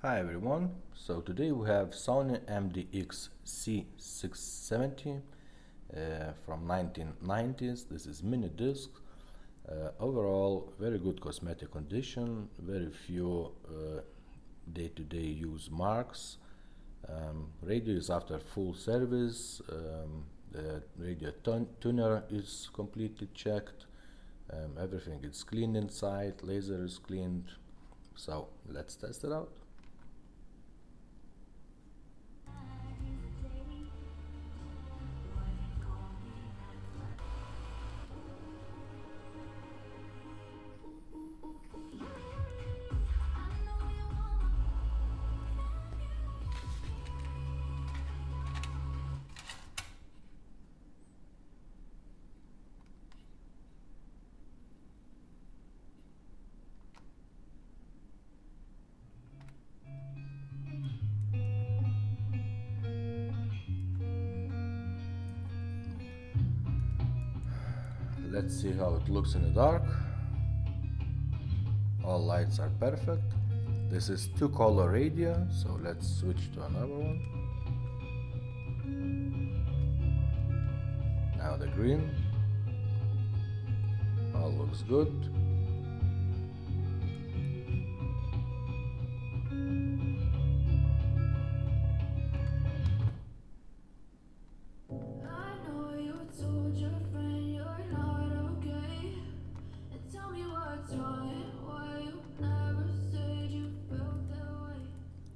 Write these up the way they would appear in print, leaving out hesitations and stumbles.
Hi everyone, so today we have Sony MDX-C670 from 1990s. This is mini disc. Overall very good cosmetic condition, very few day-to-day use marks. Radio is after full service. The radio tuner is completely checked. Everything is clean inside, laser is cleaned. So let's test it out. Let's see how it looks in the dark. All lights are perfect. This is two-color radio, so let's switch to another one. Now the green. All looks good.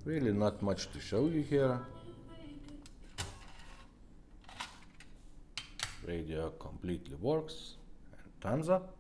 Really not much to show you here. Radio completely works, and thumbs up.